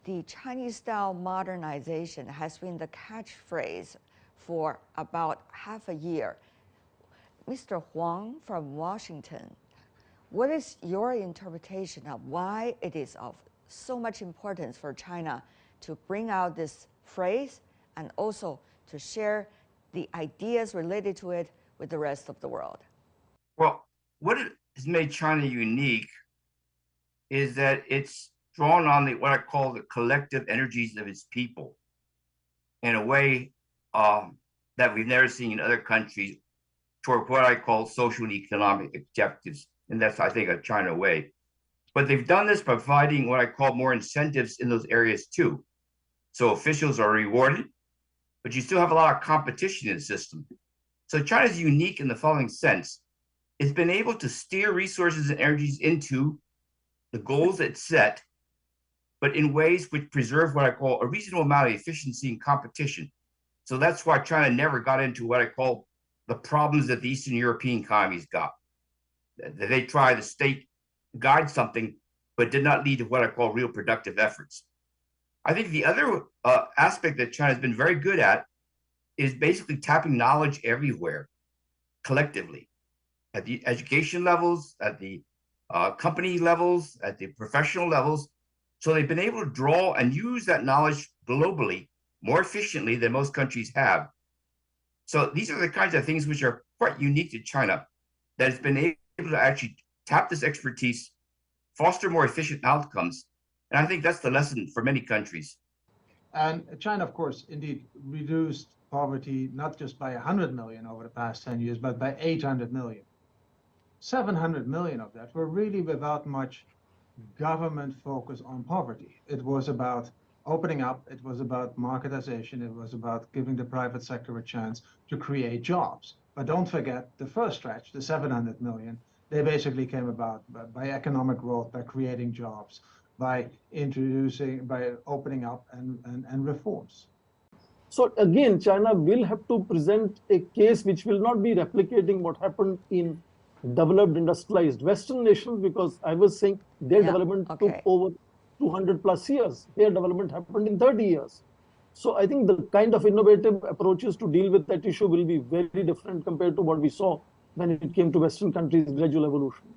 The Chinese-style modernization has been the catchphrase for about half a year. Mr. Huang from Washington, what is your interpretation of why it is of so much importance for China to bring out this phrase and also to share the ideas related to it with the rest of the world? Well, what has made China unique is that it's drawn on what I call the collective energies of its people in a way that we've never seen in other countries toward what I call social and economic objectives. And that's, I think, a China way. But they've done this by providing what I call more incentives in those areas too. So officials are rewarded, but you still have a lot of competition in the system. So China's unique in the following sense. It's been able to steer resources and energies into the goals it set, but in ways which preserve what I call a reasonable amount of efficiency and competition. So that's why China never got into what I call the problems that the Eastern European economies got. They try to state guide something, but did not lead to what I call real productive efforts. I think the other aspect that China has been very good at is basically tapping knowledge everywhere, collectively, at the education levels, at the company levels, at the professional levels. So they've been able to draw and use that knowledge globally more efficiently than most countries have. So these are the kinds of things which are quite unique to China, that it's been able to actually tap this expertise, foster more efficient outcomes. And I think that's the lesson for many countries. And China, of course, indeed reduced poverty not just by 100 million over the past 10 years, but by 800 million. 700 million of that were really without much government focus on poverty. It was about opening up, it was about marketization, it was about giving the private sector a chance to create jobs. But don't forget the first stretch, the 700 million, they basically came about by economic growth, by creating jobs, by opening up and reforms. So again, China will have to present a case which will not be replicating what happened in developed industrialized Western nations, because I was saying their development took over 200 plus years. Their development happened in 30 years. So I think the kind of innovative approaches to deal with that issue will be very different compared to what we saw when it came to Western countries' gradual evolution.